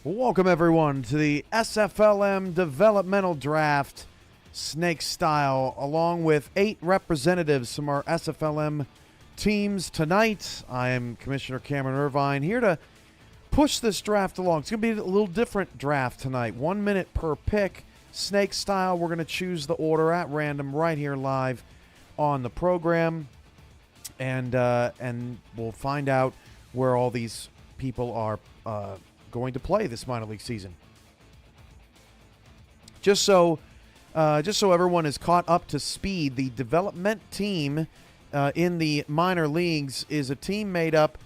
Welcome, everyone, to the SFLm Developmental Draft, Snake Style, along with 8 representatives from our SFLm teams tonight. I am Commissioner Cameron Irvine, here to push this draft along. It's going to be a little different draft tonight. 1 minute per pick, Snake Style. We're going to choose the order at random right here live on the program, and we'll find out where all these people are going to play this minor league season. Just so everyone is caught up to speed, the development team in the minor leagues is a team made up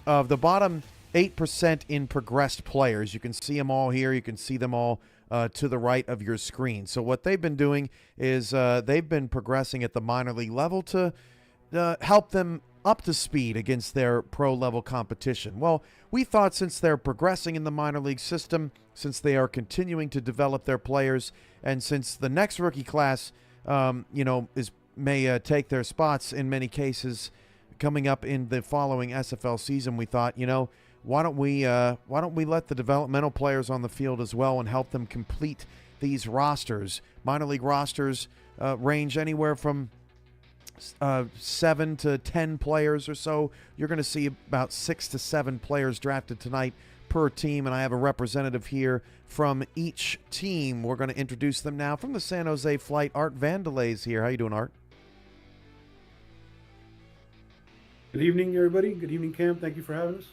of the bottom 8% in progressed players. You can see them all here. You can see them all to the right of your screen. So what they've been doing is they've been progressing at the minor league level to help them up to speed against their pro-level competition. Well, we thought since they're progressing in the minor league system, since they are continuing to develop their players, and since the next rookie class, may take their spots in many cases coming up in the following SFL season, we thought, why don't we let the developmental players on the field as well and help them complete these rosters. Minor league rosters range anywhere from 7 to 10 players or so. You're going to see about 6 to 7 players drafted tonight per team, and I have a representative here from each team. We're going to introduce them now. From the San Jose flight, Art Vandelay is here. How you doing, Art? Good evening, everybody. Good evening, Cam. Thank you for having us.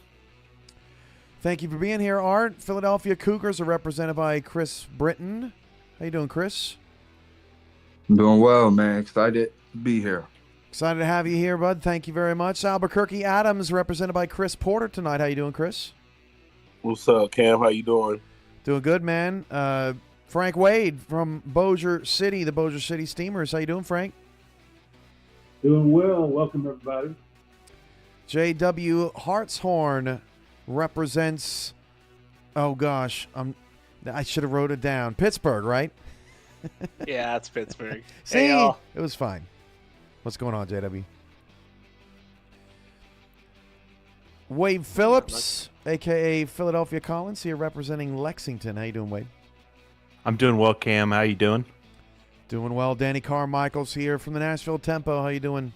Thank you for being here, Art. Philadelphia Cougars are represented by Chris Britton. How you doing, Chris? I'm doing well, man. Excited to be here. Excited to have you here, bud. Thank you very much. Albuquerque Adams, represented by Chris Porter tonight. How you doing, Chris? What's up, Cam? How you doing? Doing good, man. Frank Wade from Bossier City, the Bossier City Steamers. How you doing, Frank? Doing well. Welcome, everybody. J.W. Hartshorn represents, oh gosh, I should have wrote it down. Pittsburgh, right? Yeah, it's Pittsburgh. See, hey, it was fine. What's going on, JW? Wade Phillips, a.k.a. Philadelphia Collins, here representing Lexington. How you doing, Wade? I'm doing well, Cam. How you doing? Doing well. Danny Carmichael's here from the Nashville Tempo. How you doing?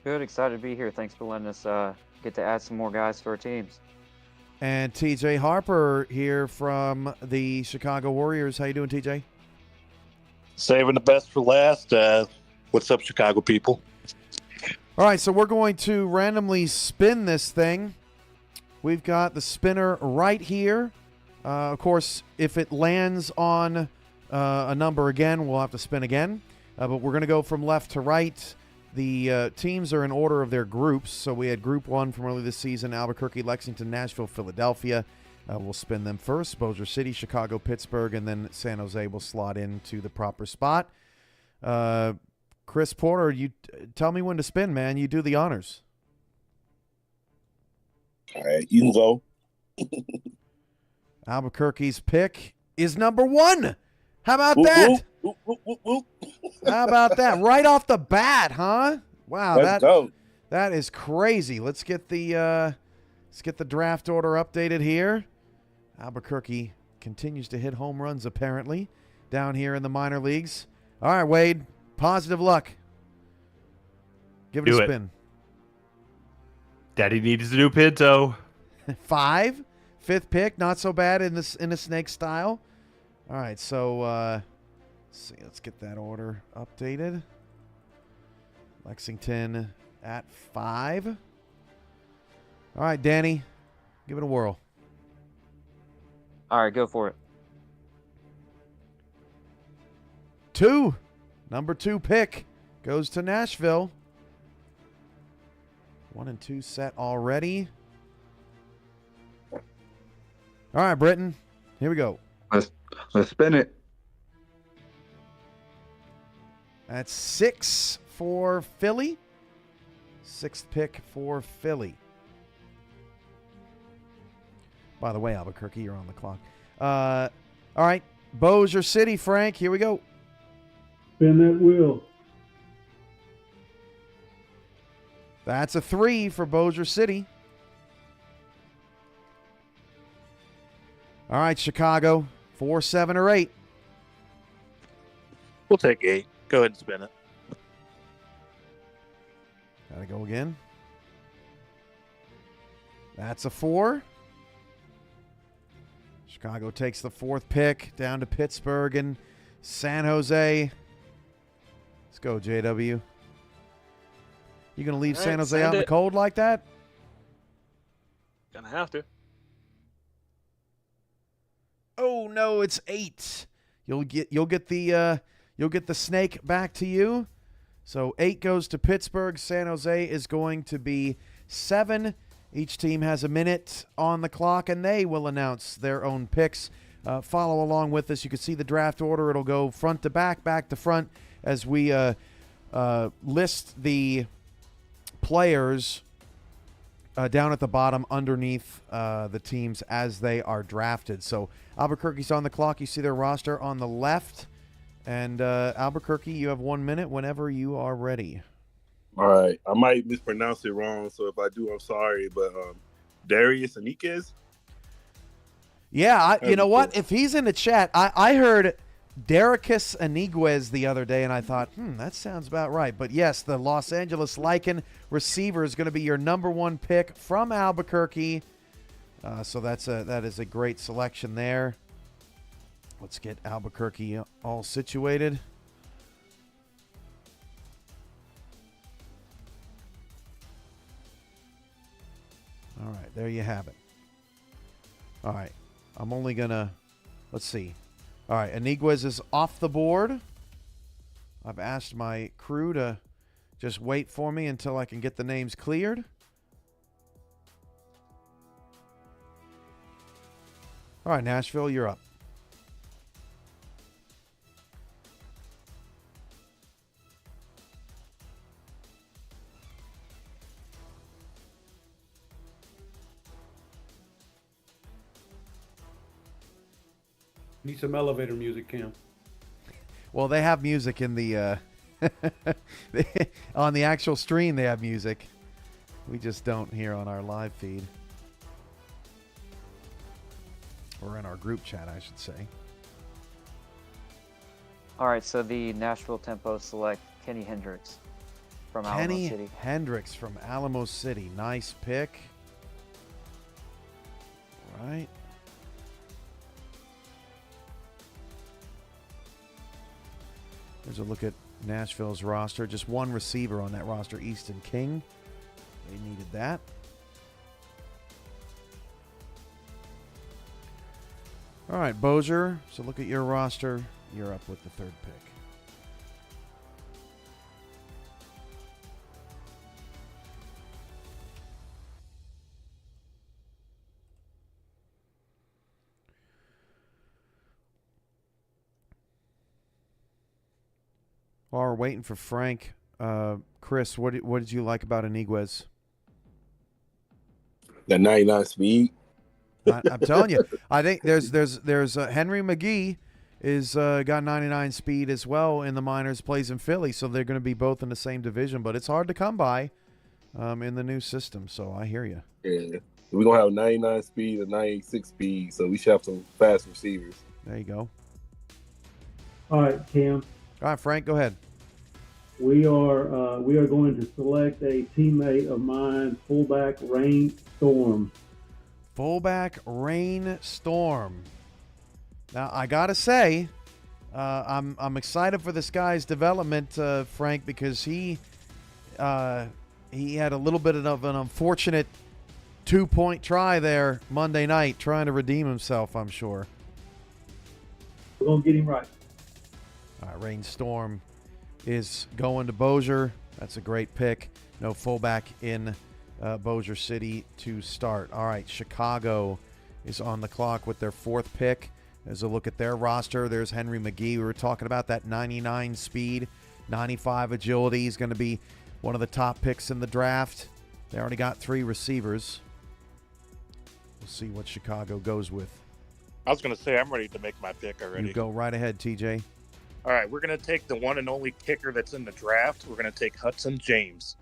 Good. Excited to be here. Thanks for letting us get to add some more guys to our teams. And TJ Harper here from the Chicago Warriors. How you doing, TJ? Saving the best for last. What's up, Chicago people? All right, so we're going to randomly spin this thing. We've got the spinner right here. Of course, if it lands on a number again, we'll have to spin again. But we're going to go from left to right. The teams are in order of their groups. So we had Group 1 from early this season, Albuquerque, Lexington, Nashville, Philadelphia. We'll spin them first. Bossier City, Chicago, Pittsburgh, and then San Jose will slot into the proper spot. Chris Porter, you tell me when to spin, man. You do the honors. All right, you can go. Albuquerque's pick is number 1. How about that? How about that? Right off the bat, huh? Wow, that is crazy. Let's get the draft order updated here. Albuquerque continues to hit home runs apparently down here in the minor leagues. All right, Wade, positive luck. Give it a spin. Daddy needs a new Pinto. 5, 5th pick, not so bad in a snake style. All right, so let's see. Let's get that order updated. Lexington at 5. All right, Danny, give it a whirl. All right, go for it. 2, number 2 pick goes to Nashville. 1 and 2 set already. All right, Britton, here we go. Let's spin it. That's 6 for Philly. 6th pick for Philly. By the way, Albuquerque, you're on the clock. All right, Bossier City, Frank, here we go. Spin that wheel. That's a 3 for Bossier City. All right, Chicago, 4, 7, or 8. We'll take 8. Go ahead and spin it. Gotta go again. That's a 4. Chicago takes the 4th pick down to Pittsburgh and San Jose. Let's go, JW. You going to leave All San right, Jose out in send the it. cold like that? Gonna have to. Oh no, it's 8. You'll get the snake back to you. So 8 goes to Pittsburgh. San Jose is going to be 7. Each team has a minute on the clock, and they will announce their own picks. Follow along with us. You can see the draft order. It'll go front to back, back to front, as we list the players down at the bottom underneath the teams as they are drafted. So Albuquerque's on the clock. You see their roster on the left. And Albuquerque, you have 1 minute whenever you are ready. All right. I might mispronounce it wrong, so if I do, I'm sorry. But Darius Enriquez? Yeah, you know what? If he's in the chat, I heard Dericus Eniguez the other day, and I thought, that sounds about right. But yes, the Los Angeles Lycan receiver is going to be your number 1 pick from Albuquerque. So that is a great selection there. Let's get Albuquerque all situated. All right, there you have it. All right, I'm only going to, let's see. All right, Eniguez is off the board. I've asked my crew to just wait for me until I can get the names cleared. All right, Nashville, you're up. Need some elevator music, Cam. Well, they have music in the on the actual stream. They have music. We just don't here on our live feed, or in our group chat, I should say. All right, so the Nashville Tempo select Kenny Hendricks from Alamo Kenny City. Hendricks from Alamo City. Nice pick. All right. Here's a look at Nashville's roster. Just one receiver on that roster, Easton King. They needed that. All right, Bozier. So look at your roster. You're up with the 3rd pick. While we're waiting for Frank, Chris, what did you like about Eniguez? That 99 speed. I'm telling you, I think there's Henry McGee is got 99 speed as well in the minors, plays in Philly, so they're going to be both in the same division. But it's hard to come by in the new system. So I hear you. Yeah, we're gonna have 99 speed and 96 speed, so we should have some fast receivers. There you go. All right, Cam. All right, Frank, go ahead. We are going to select a teammate of mine, fullback Rain Storm. Fullback Rain Storm. Now I gotta say, I'm excited for this guy's development, Frank, because he had a little bit of an unfortunate 2-point try there Monday night, trying to redeem himself, I'm sure. We're gonna get him right. All right, Rain Storm is going to Bossier. That's a great pick. No fullback in Bossier City to start. All right, Chicago is on the clock with their 4th pick. There's a look at their roster. There's Henry McGee. We were talking about that 99 speed, 95 agility. He's going to be one of the top picks in the draft. They already got 3 receivers. We'll see what Chicago goes with. I was going to say, I'm ready to make my pick already. You go right ahead, TJ. All right, we're going to take the one and only kicker that's in the draft. We're going to take Hudson James.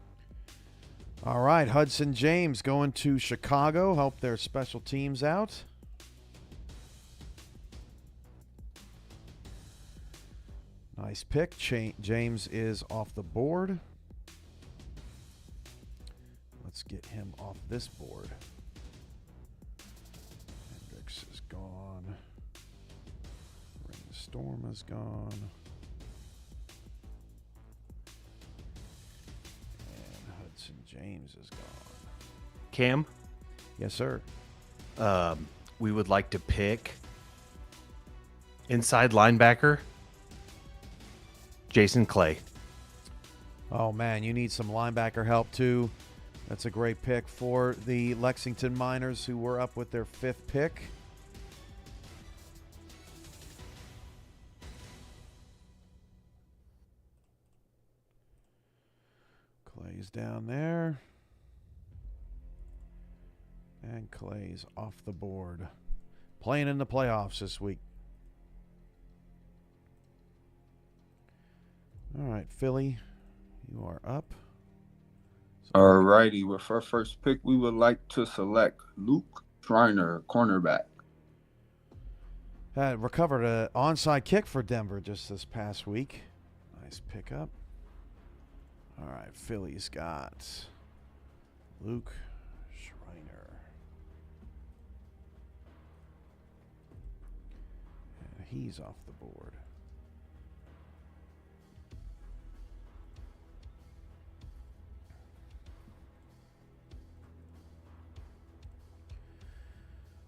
All right, Hudson James going to Chicago. Help their special teams out. Nice pick. James is off the board. Let's get him off this board. Hendricks is gone. Ring the Storm is gone. And Hudson James is gone. Cam, Yes, sir. we would like to pick inside linebacker Jason Clay. Oh, man, you need some linebacker help, too. That's a great pick for the Lexington Miners, who were up with their 5th pick. Clay's down there. And Clay's off the board. Playing in the playoffs this week. All right, Philly, you are up. Alrighty, with our first pick, we would like to select Luke Schreiner, cornerback. Had recovered an onside kick for Denver just this past week. Nice pickup. All right, Philly's got Luke Schreiner. And he's off the board.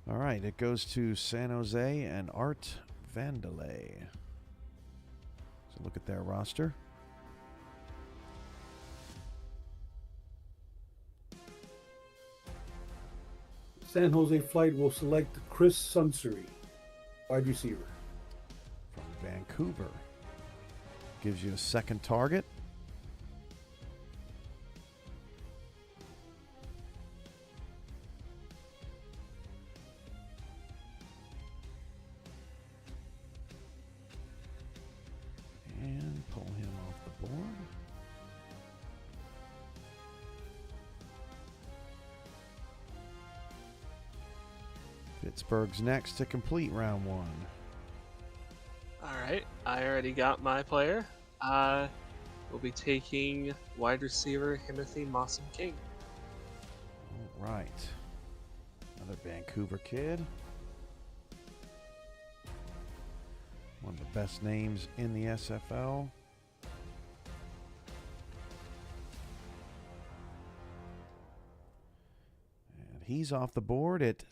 All right, it goes to San Jose and Art Vandelay. So look at their roster. San Jose Flight will select Chris Sunsery, wide receiver. From Vancouver. Gives you a second target. And pull him off the board. Pittsburgh's next to complete round 1. All right, I already got my player. We'll be taking wide receiver Timothy Mawson King. All right. Another Vancouver kid. One of the best names in the SFL. And he's off the board at...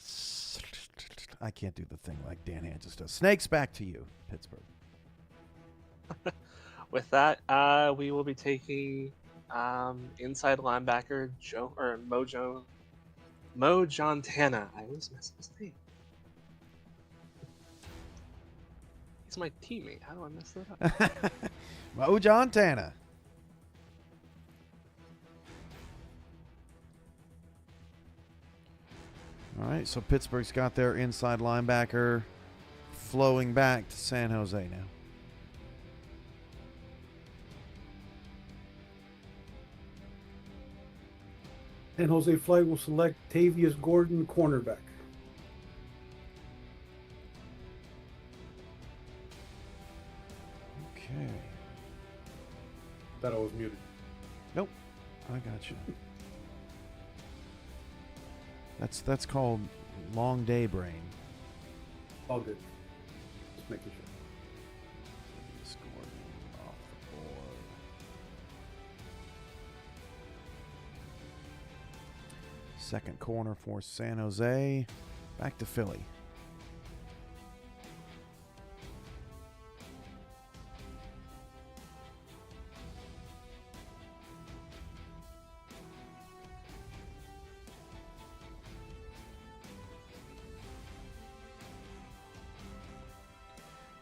I can't do the thing like Dan Hansis does. Snakes, back to you, Pittsburgh. With that, we will be taking inside linebacker Mo Jontana. I always mess up his name. He's my teammate. How do I mess that up? Mo Jontana. All right, so Pittsburgh's got their inside linebacker flowing back to San Jose now. San Jose Flight will select Tavius Gordon, cornerback. Okay. Thought I was muted. Nope, I got you. That's called long day brain. All good. Just making sure. Scored off the board. Second corner for San Jose. Back to Philly.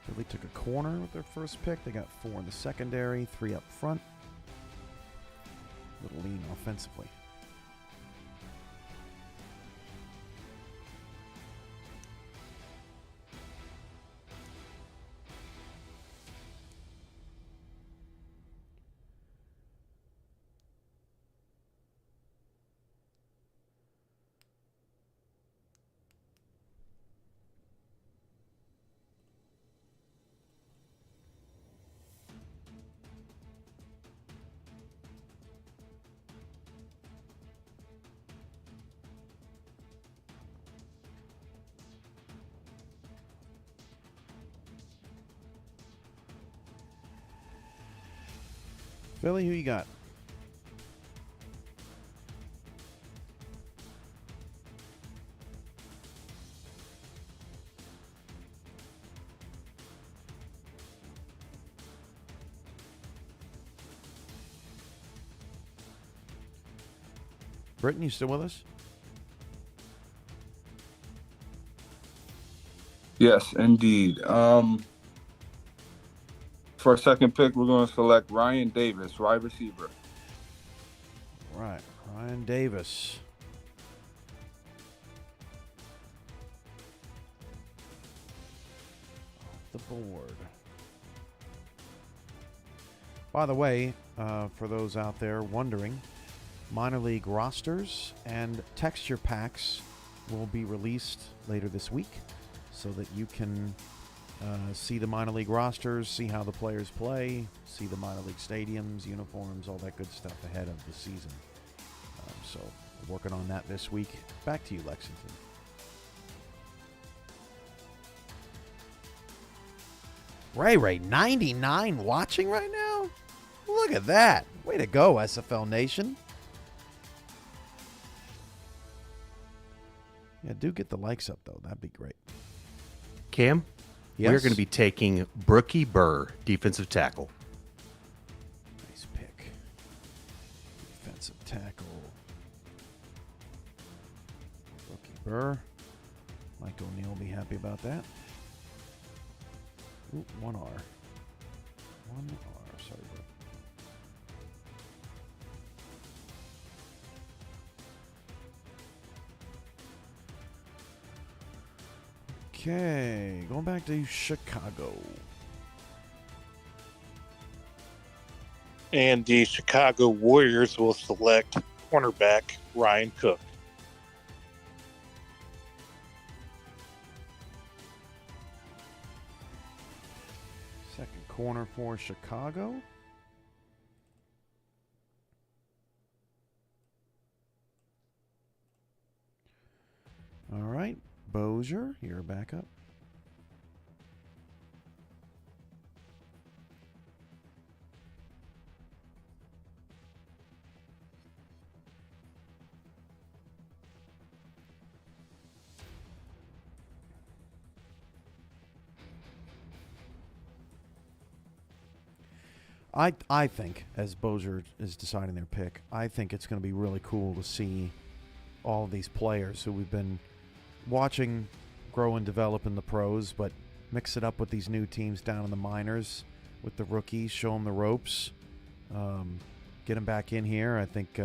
Philly took a corner with their first pick. They got 4 in the secondary, 3 up front. A little lean offensively. Philly, who you got? Britton, you still with us? Yes, indeed. For our second pick, we're going to select Ryan Davis, wide receiver. Right, Ryan Davis. Off the board. By the way, for those out there wondering, minor league rosters and texture packs will be released later this week so that you can see the minor league rosters, see how the players play, see the minor league stadiums, uniforms, all that good stuff ahead of the season. So we're working on that this week. Back to you, Lexington. Ray, 99 watching right now? Look at that. Way to go, SFL Nation. Yeah, do get the likes up, though. That'd be great. Cam, Yes? we're going to be taking Brookie Burr, defensive tackle. Nice pick. Defensive tackle. Brookie Burr. Mike O'Neill will be happy about that. Ooh, 1R. 1R. Sorry, bro. Okay, going back to Chicago. And the Chicago Warriors will select cornerback Ryan Cook. Second corner for Chicago. All right, Bozier, you're back up. I think, as Bozier is deciding their pick, I think it's going to be really cool to see all of these players who we've been watching grow and develop in the pros, but mix it up with these new teams down in the minors with the rookies, show them the ropes, get them back in here. I think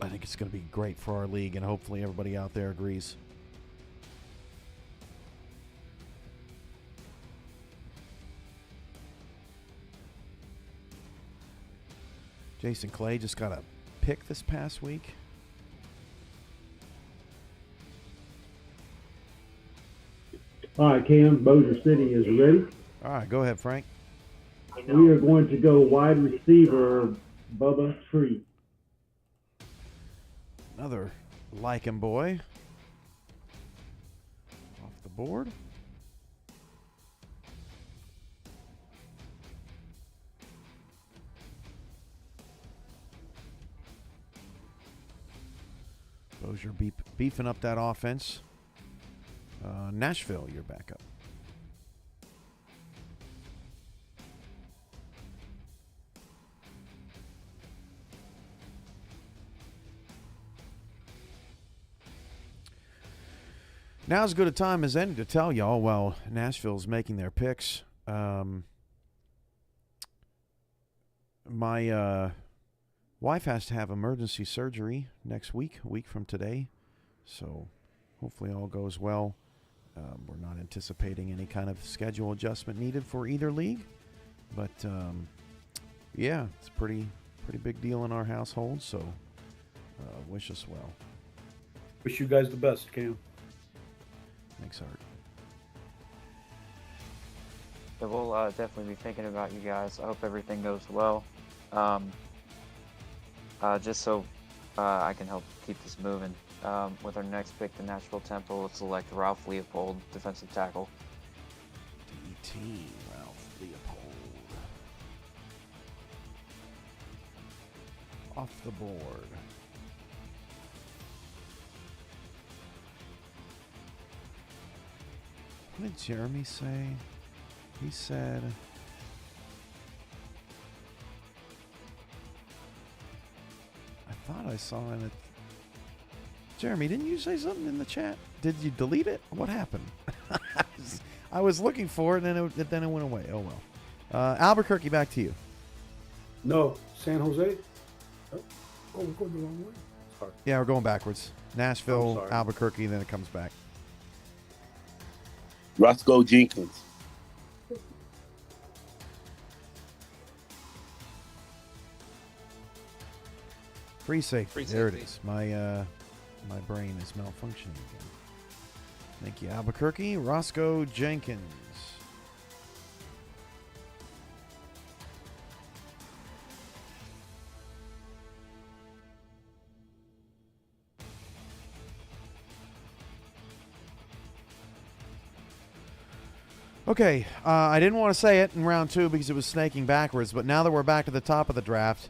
it's going to be great for our league, and hopefully everybody out there agrees. Jason Clay just got a pick this past week. All right, Cam, Bossier City is ready. All right, go ahead, Frank. We are going to go wide receiver, Bubba Tree. Another Lycan boy off the board. Bozier beefing up that offense. Nashville, you're back up. Now as good a time as any to tell y'all while Nashville's making their picks. My wife has to have emergency surgery next week, a week from today. So hopefully all goes well. We're not anticipating any kind of schedule adjustment needed for either league. But, yeah, it's a pretty big deal in our household. So wish us well. Wish you guys the best, Cam. Thanks, Art. Yeah, we'll definitely be thinking about you guys. I hope everything goes well. Just so I can help keep this moving. With our next pick, the Nashville Temple will select Ralph Leopold, defensive tackle. DT, Ralph Leopold. off the board. What did Jeremy say? He said... I thought I saw in it... Jeremy, didn't you say something in the chat? Did you delete it? What happened? I was looking for it, and then it went away. Oh, well. Albuquerque, back to you. No, San Jose. Oh, we're going the wrong way. Sorry. Yeah, we're going backwards. Nashville, sorry. Albuquerque, then it comes back. Roscoe Jenkins. Free safety. Free There it safety. is. My brain is malfunctioning again. Thank you, Albuquerque. Roscoe Jenkins. Okay, I didn't want to say it in round 2 because it was snaking backwards, but now that we're back to the top of the draft,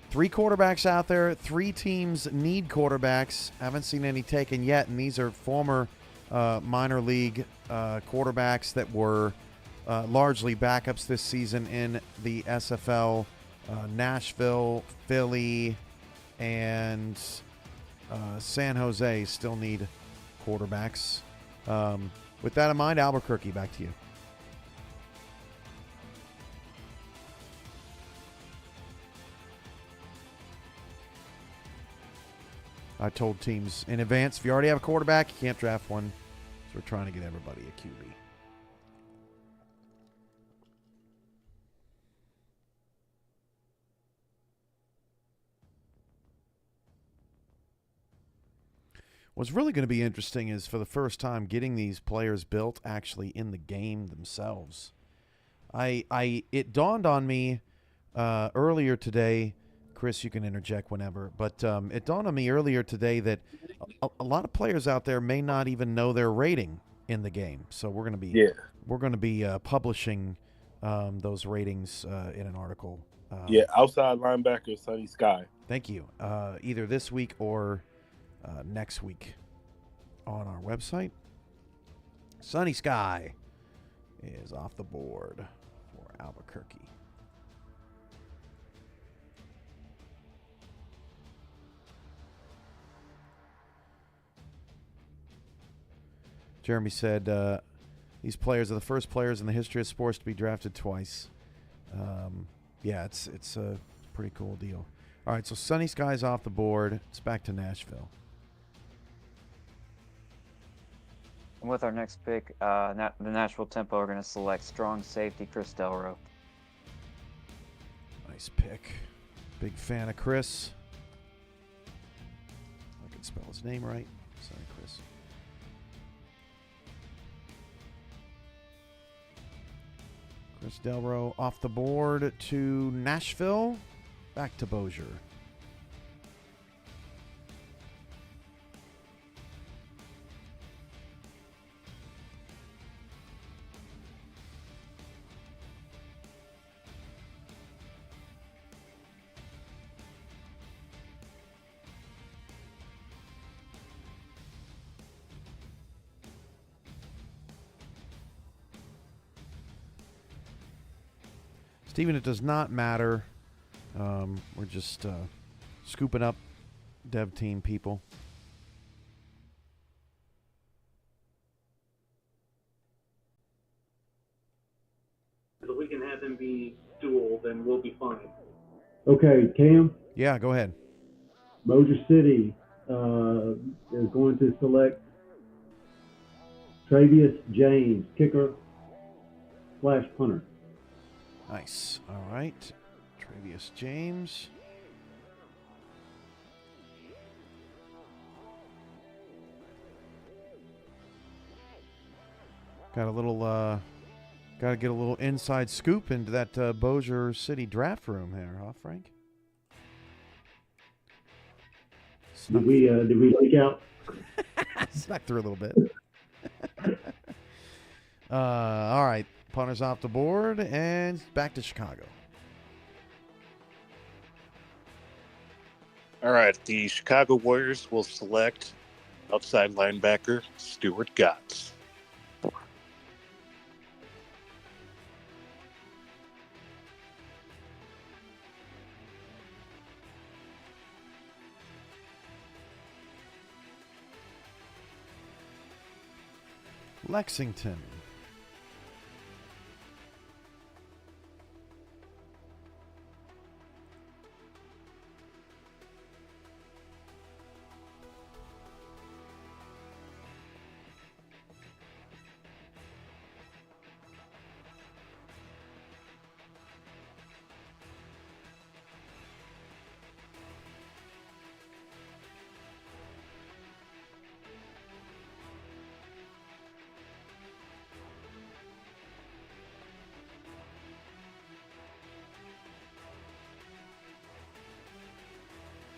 3 quarterbacks out there. 3 teams need quarterbacks. Haven't seen any taken yet, and these are former minor league quarterbacks that were largely backups this season in the SFL. Nashville, Philly, and San Jose still need quarterbacks. With that in mind, Albuquerque, back to you. I told teams in advance, if you already have a quarterback, you can't draft one. So we're trying to get everybody a QB. What's really going to be interesting is, for the first time, getting these players built actually in the game themselves. It dawned on me earlier today. Chris, you can interject whenever, but it dawned on me earlier today that a lot of players out there may not even know their rating in the game. So we're going to be publishing those ratings in an article. Outside linebacker Sonny Sky. Thank you. Either this week or next week on our website. Sunny Sky is off the board for Albuquerque. Jeremy said these players are the first players in the history of sports to be drafted twice. It's a pretty cool deal. All right, so Sunny Sky's off the board. It's back to Nashville. And with our next pick, the Nashville Tempo are going to select strong safety Chris Delro. Nice pick. Big fan of Chris. I can spell his name right. Sorry, Chris. Chris Delro off the board to Nashville. Back to Bossier. Steven, it does not matter. We're just scooping up dev team people. If we can have them be dual, then we'll be fine. Okay, Cam. Yeah, go ahead. Bossier City is going to select Travius James, kicker / punter. Nice. All right. Travius James. Got a little, got to get a little inside scoop into that Bossier City draft room here, huh, Frank? Did we leak out? Snuck through a little bit. All right. Punter's off the board and back to Chicago. All right, the Chicago Warriors will select outside linebacker Stuart Gotts. Lexington.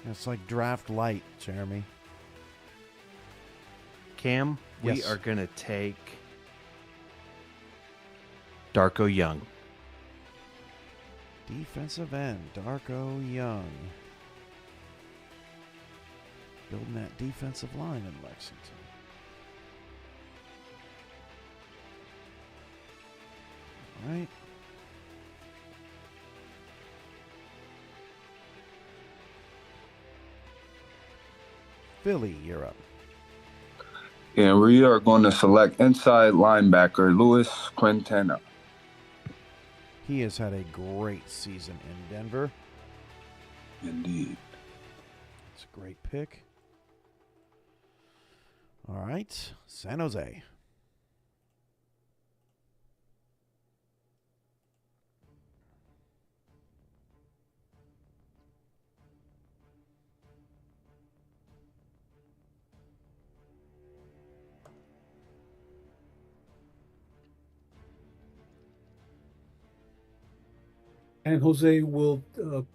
It's like draft light, Jeremy. Cam, we Yes. are going to take Darko Young. Defensive end, Darko Young. Building that defensive line in Lexington. All right. Philly, you're up. And we are going to select inside linebacker Louis Quintana. He has had a great season in Denver. Indeed. It's a great pick. All right, San Jose. And Jose will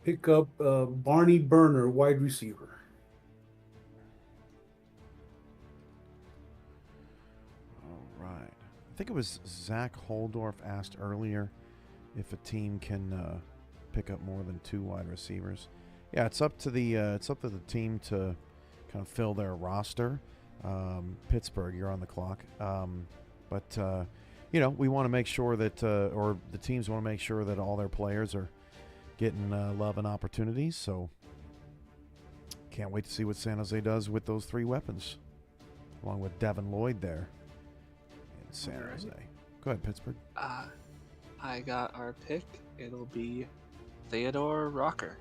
pick up Barney Burner, wide receiver. All right. I think it was Zach Holdorf asked earlier if a team can pick up more than 2 wide receivers. Yeah, it's up to the team to kind of fill their roster. Pittsburgh, you're on the clock. But we want to make sure that, or the teams want to make sure that all their players are getting love and opportunities. So can't wait to see what San Jose does with those 3 weapons, along with Devin Lloyd there in San Jose. Go ahead, Pittsburgh. I got our pick. It'll be Theodore Rocker.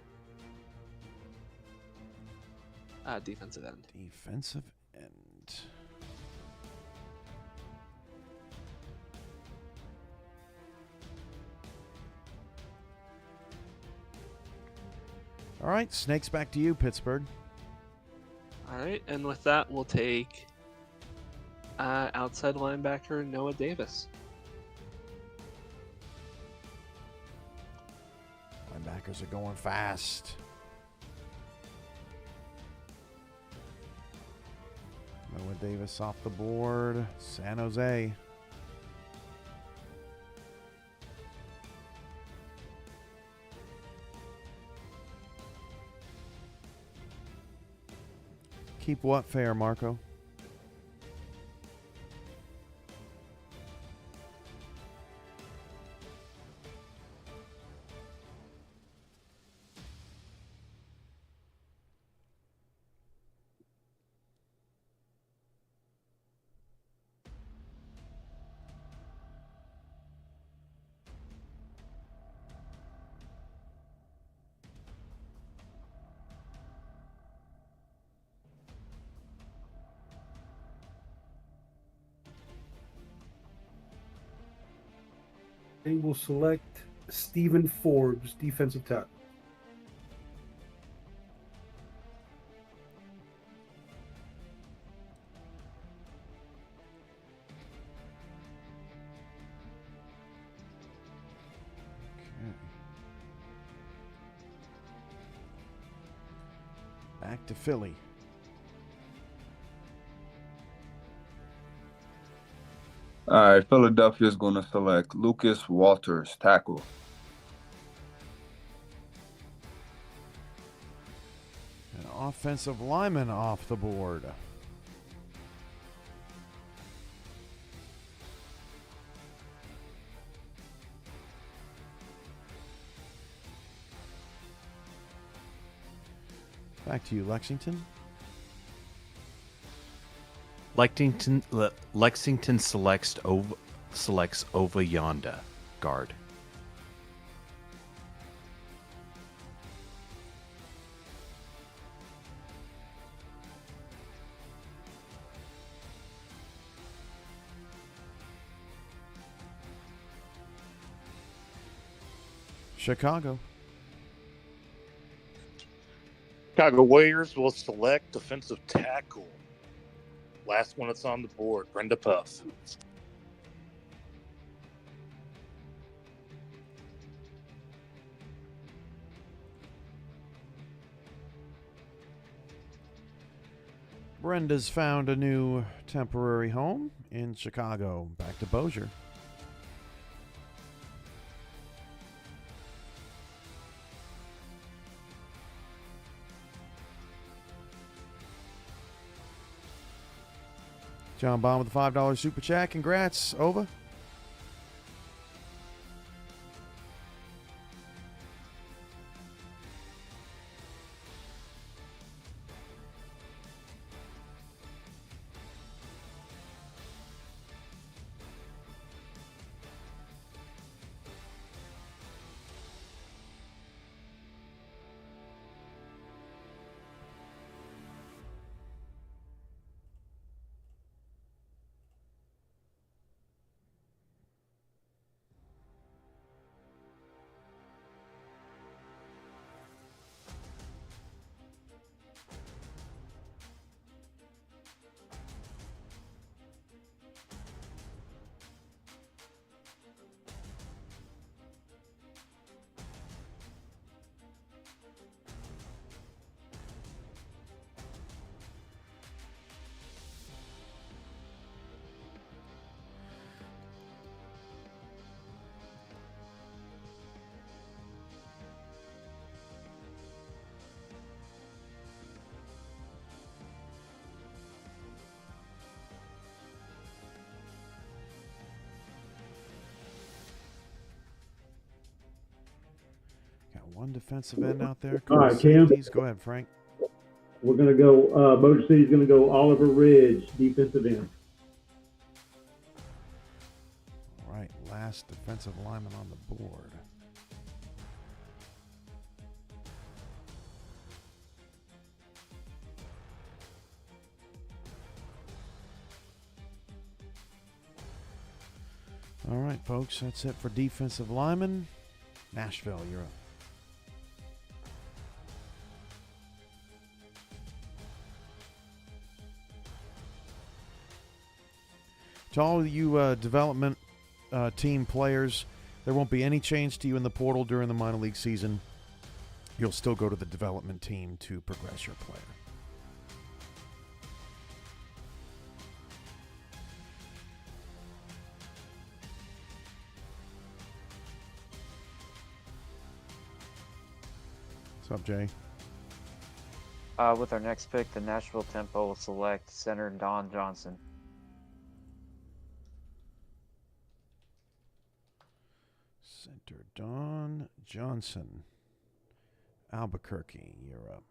Defensive end. Defensive end. All right, Snakes, back to you, Pittsburgh. All right, and with that, we'll take outside linebacker Noah Davis. Linebackers are going fast. Noah Davis off the board. San Jose. Keep what fair, Marco? They will select Stephen Forbes, defensive tackle. Back to Philly. All right, Philadelphia is going to select Lucas Walters, tackle. And offensive lineman off the board. Back to you, Lexington. Lexington selects Ova Yonda, guard. Chicago. Chicago Warriors will select defensive tackle. Last one that's on the board, Brenda Puff. Brenda's found a new temporary home in Chicago. Back to Bozier. John Bond with the $5 super chat. Congrats, Ova. One defensive end out there. All right, Cam. Go ahead, Frank. We're going to go, Motor City's going to go Oliver Ridge, defensive end. All right, last defensive lineman on the board. All right, folks, that's it for defensive linemen. Nashville, you're up. To all of you development team players, there won't be any change to you in the portal during the minor league season. You'll still go to the development team to progress your player. What's up, Jay? With our next pick, the Nashville Tempo will select center Don Johnson. Center Don Johnson. Albuquerque, you're up.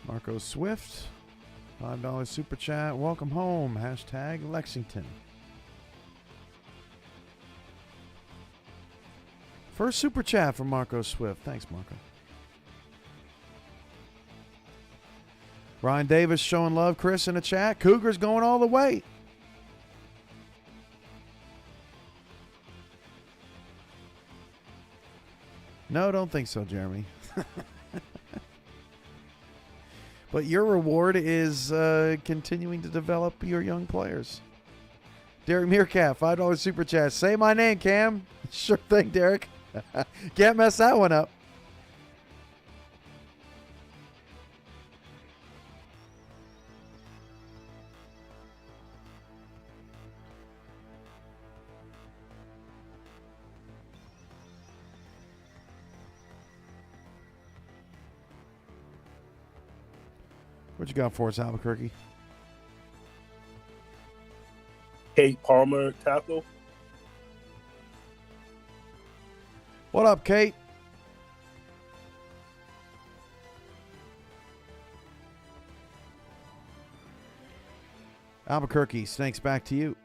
Marco Swift. $5 super chat. Welcome home. Hashtag Lexington. First super chat from Marco Swift. Thanks, Marco. Ryan Davis showing love, Chris, in the chat. Cougars going all the way. No, don't think so, Jeremy. But your reward is continuing to develop your young players. Derek Meerkat, $5 super chat. Say my name, Cam. Sure thing, Derek. Can't mess that one up. What you got for us, Albuquerque? Kate Palmer tackle. What up, Kate? Albuquerque, Snakes back to you.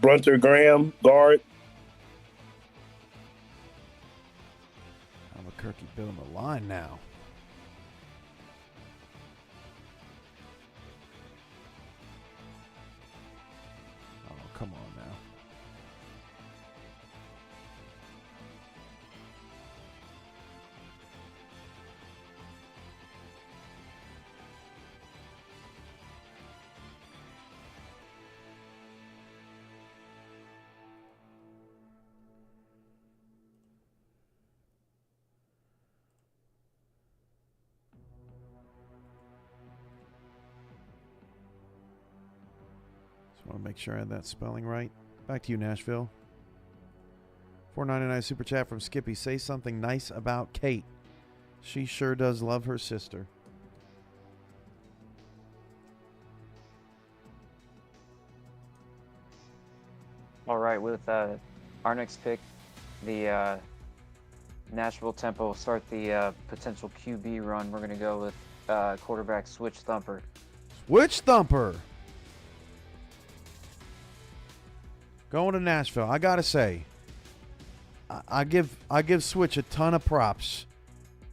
Brunter Graham, guard. Albuquerque building a line now. Oh, come on now. Just want to make sure I had that spelling right. Back to you, Nashville. $4.99 super chat from Skippy. Say something nice about Kate. She sure does love her sister. All right, with our next pick, the Nashville Tempo will start the potential QB run. We're going to go with quarterback Switch Thumper. Switch Thumper. Going to Nashville. I gotta say, I give Switch a ton of props.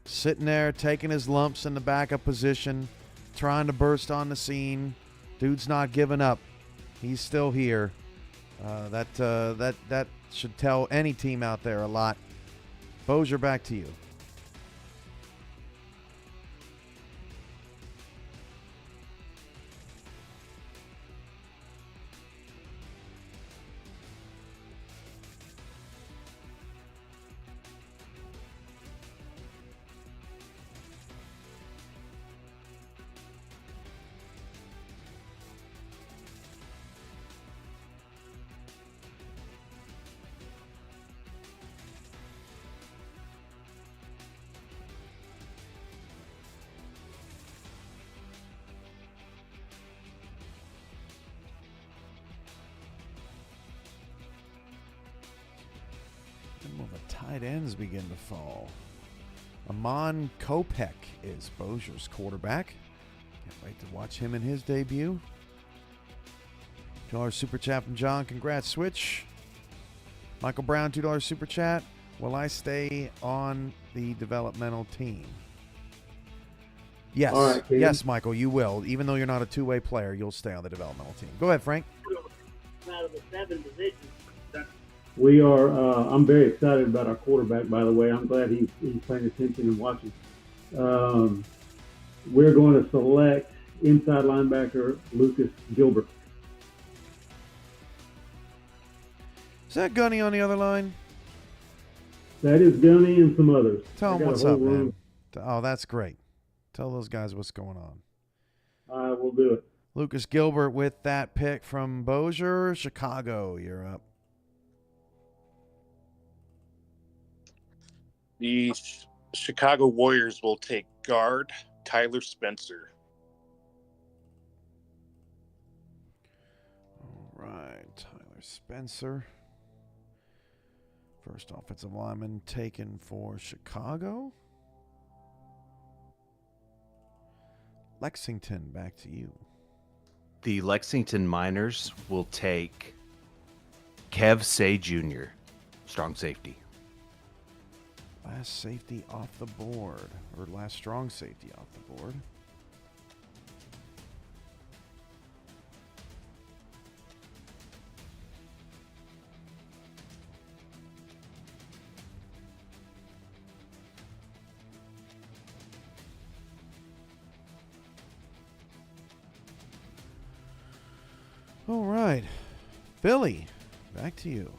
Sitting there, taking his lumps in the backup position, trying to burst on the scene. Dude's not giving up. He's still here. That should tell any team out there a lot. Bozier, back to you. Tight ends begin to fall. Amon Kopech is Bozier's quarterback. Can't wait to watch him in his debut. $2 super chat from John. Congrats, Switch. Michael Brown, $2 super chat. Will I stay on the developmental team? Yes. All right, yes, Michael, you will. Even though you're not a two-way player, you'll stay on the developmental team. Go ahead, Frank. Out of the 7 divisions. We are. I'm very excited about our quarterback. By the way, I'm glad he's paying attention and watching. We're going to select inside linebacker Lucas Gilbert. Is that Gunny on the other line? That is Gunny and some others. Tell him what's up, man. Oh, that's great. Tell those guys what's going on. I will do it. Lucas Gilbert with that pick from Bozier. Chicago, you're up. The Chicago Warriors will take guard Tyler Spencer. All right, Tyler Spencer. First offensive lineman taken for Chicago. Lexington, back to you. The Lexington Miners will take Kev Say Jr., strong safety. Last safety off the board. Or last strong safety off the board. All right. Philly, back to you.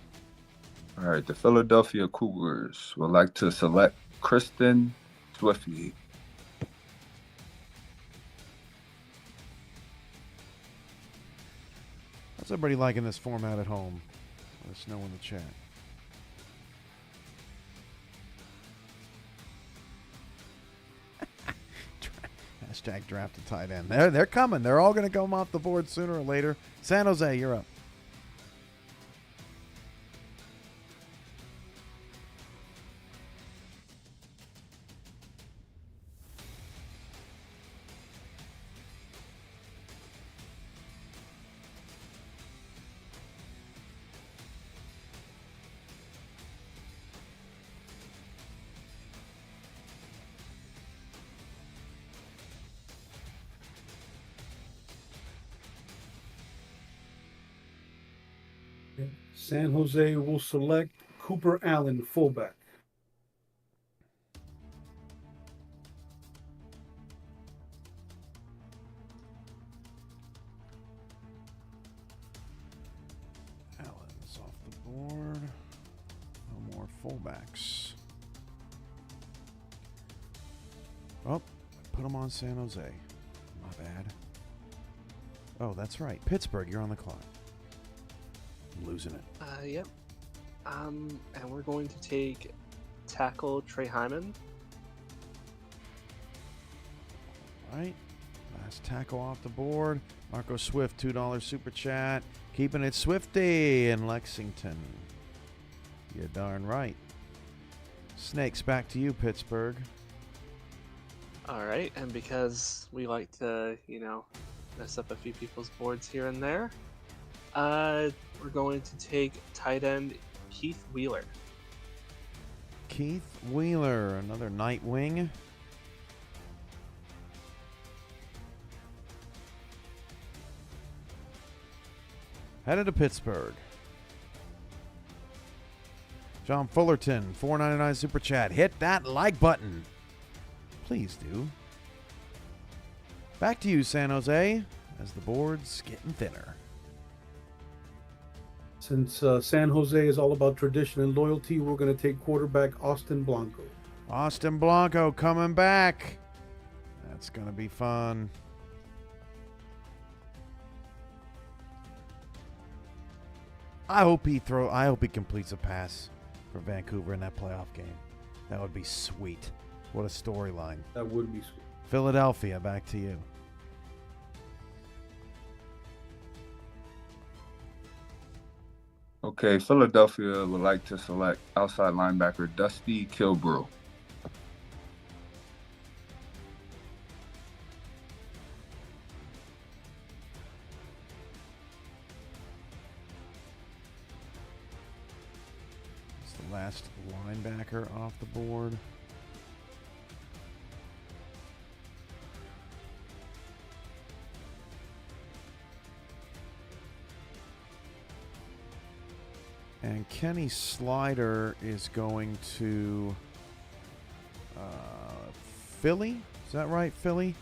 All right, the Philadelphia Cougars would like to select Kristen Swiftly. How's everybody liking this format at home? Let us know in the chat. Hashtag draft a tight end. They're coming. They're all going to come off the board sooner or later. San Jose, you're up. San Jose will select Cooper Allen, fullback. Allen's off the board. No more fullbacks. Oh, put him on San Jose. My bad. Oh, that's right. Pittsburgh, you're on the clock. I'm losing it. Yep. And we're going to take tackle Trey Hyman. All right. Last tackle off the board. Marco Swift, $2 super chat. Keeping it Swifty in Lexington. You're darn right. Snakes, back to you, Pittsburgh. All right, and because we like to, mess up a few people's boards here and there, we're going to take tight end Keith Wheeler. Keith Wheeler, another Nightwing. Headed to Pittsburgh. John Fullerton, $4.99 super chat. Hit that like button. Please do. Back to you, San Jose, as the board's getting thinner. Since San Jose is all about tradition and loyalty, we're going to take quarterback Austin Blanco. Austin Blanco coming back. That's going to be fun. I hope he completes a pass for Vancouver in that playoff game. That would be sweet. What a storyline. That would be sweet. Philadelphia, back to you. Okay, Philadelphia would like to select outside linebacker Dusty Kilbrew. It's the last linebacker off the board. And Kenny Slider is going to Philly. Is that right, Philly?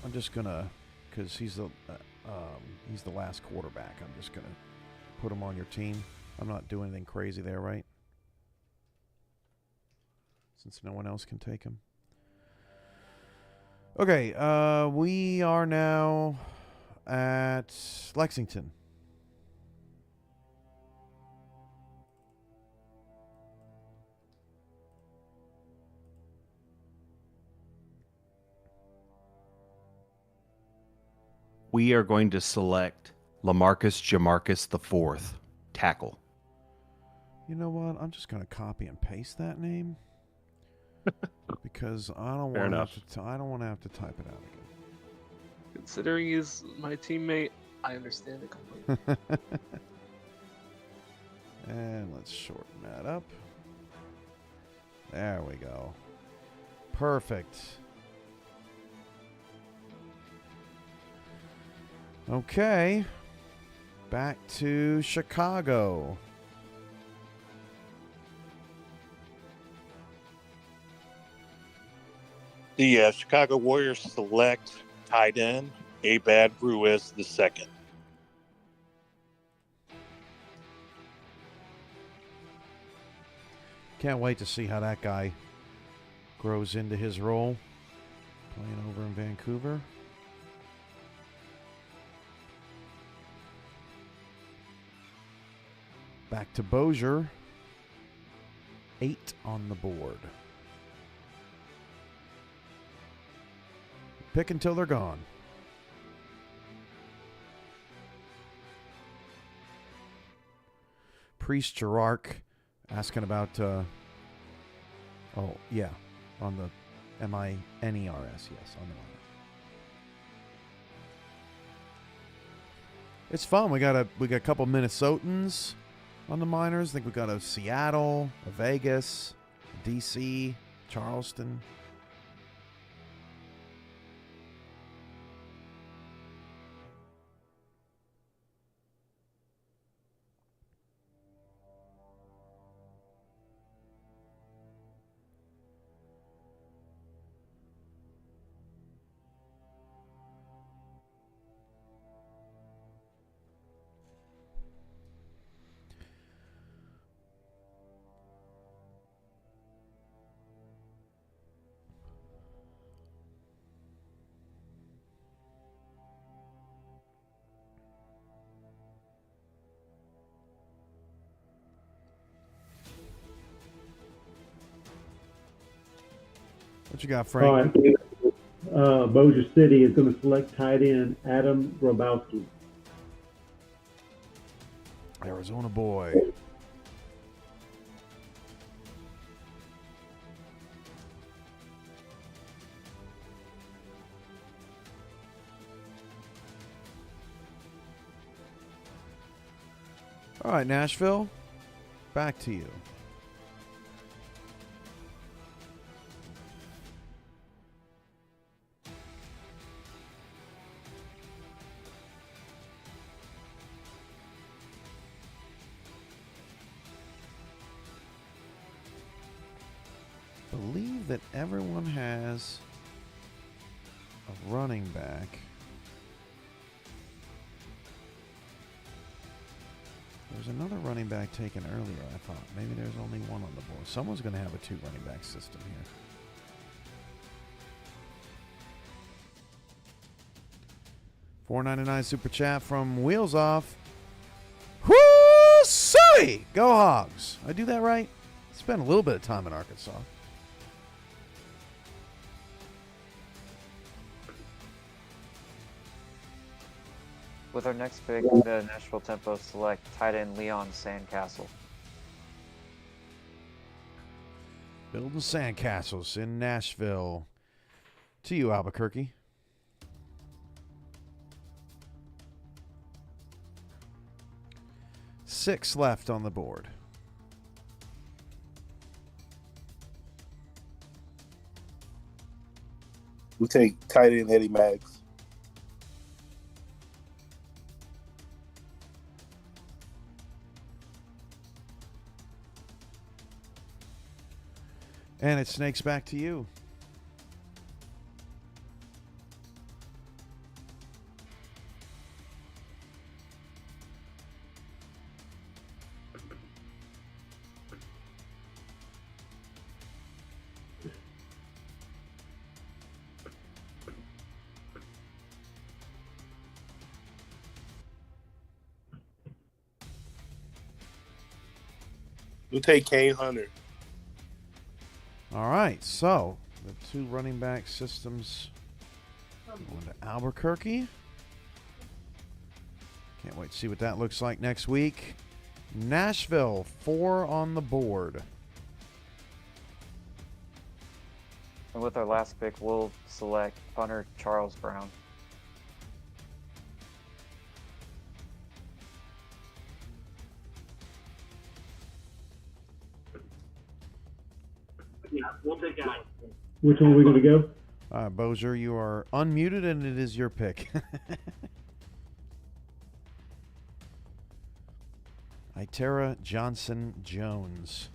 I'm just gonna, because he's the last quarterback. I'm just gonna put him on your team. I'm not doing anything crazy there, right? Since no one else can take him. Okay, we are now at Lexington. We are going to select LaMarcus Jamarcus IV, tackle. You know what? I'm just going to copy and paste that name because I don't want to have to type it out again. Considering he's my teammate, I understand it completely. And let's shorten that up. There we go. Perfect. Okay. Back to Chicago. The Chicago Warriors select tight end Abad Ruiz II. Can't wait to see how that guy grows into his role. Playing over in Vancouver. Back to Bozier. 8 on the board. Pick until they're gone. Priest Gerark asking about, oh, yeah, on the MINERS, yes, on the minor. It's fun. We got a couple Minnesotans on the minors. I think we got a Seattle, a Vegas, a DC, Charleston. What you got, Frank? All right. Bossier City is going to select tight end Adam Grabowski. Arizona boy. All right, Nashville, back to you. Believe that everyone has a running back. There's another running back taken earlier, I thought. Maybe there's only one on the board. Someone's going to have a 2 running back system here. $4.99 super chat from Wheels Off. Whoo-sooey! Go Hogs. I do that right? Spent a little bit of time in Arkansas. With our next pick, the Nashville Tempo select tight end Leon Sandcastle. Building sandcastles in Nashville. To you, Albuquerque. Six left on the board. We take tight end Eddie Maggs. And it snakes back to you. We take Kane Hunter. All right, so the 2 running back systems going to Albuquerque. Can't wait to see what that looks like next week. Nashville, 4 on the board. And with our last pick, we'll select punter Charles Brown. Yeah, we'll take that one. Which one are we going to go? Bozier, you are unmuted, and it is your pick. Itera Johnson Jones.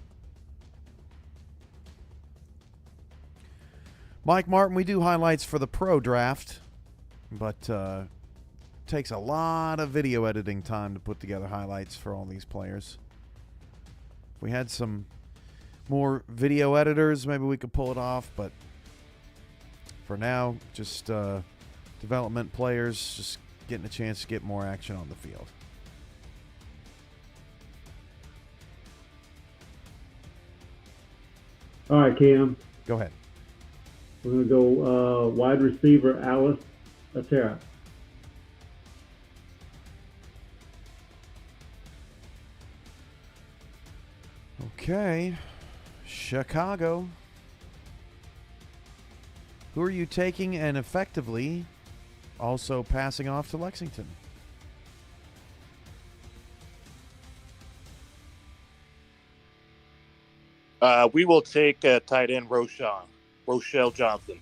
Mike Martin, we do highlights for the pro draft, but takes a lot of video editing time to put together highlights for all these players. If we had some more video editors, maybe we could pull it off, but for now, just development players just getting a chance to get more action on the field. All right, Cam. Go ahead. We're going to go wide receiver Alice Atera. Okay. Chicago. Who are you taking and effectively also passing off to Lexington? We will take tight end Rochelle Johnson.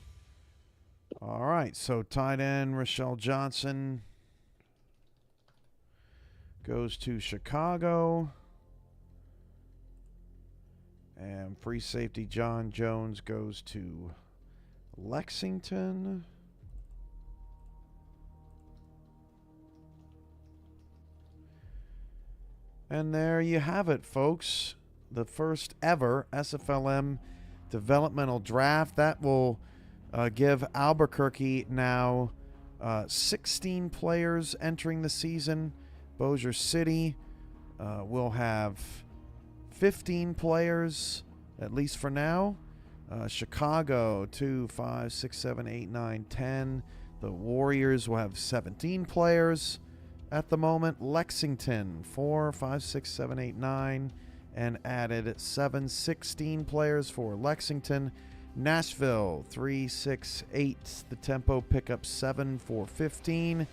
All right, so tight end Rochelle Johnson goes to Chicago. And free safety John Jones goes to Lexington. And there you have it, folks. The first ever SFLm developmental draft. That will give Albuquerque now 16 players entering the season. Bossier City will have 15 players, at least for now. Chicago, 2, 5, 6, 7, 8, 9, 10. The Warriors will have 17 players at the moment. Lexington, 4, 5, 6, 7, 8, 9. And added 7, 16 players for Lexington. Nashville, 3, 6, 8. The tempo pickup 7 for 15.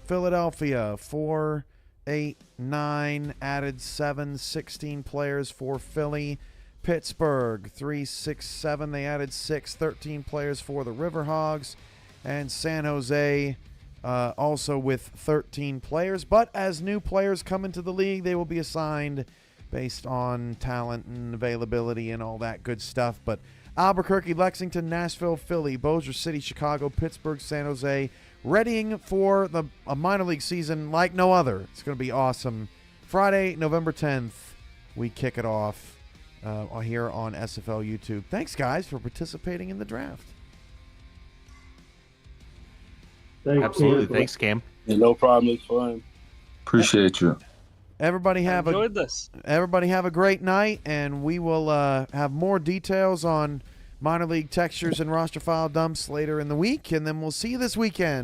Philadelphia, 4, 8, 9. Added 7, 16 players for Philly. Pittsburgh, 3, 6, 7. They added 6, 13 players for the Riverhogs. And San Jose, also with 13 players. But as new players come into the league, they will be assigned based on talent and availability and all that good stuff. But Albuquerque, Lexington, Nashville, Philly, Bossier City, Chicago, Pittsburgh, San Jose, readying for a minor league season like no other. It's going to be awesome. Friday, November 10th, we kick it off here on SFL YouTube. Thanks, guys, for participating in the draft. Thanks, Absolutely. Cam. Thanks, Cam. Yeah, no problem. It's fun. Appreciate you. Everybody I have enjoyed this. Everybody have a great night, and we will have more details on minor league textures and roster file dumps later in the week, and then we'll see you this weekend.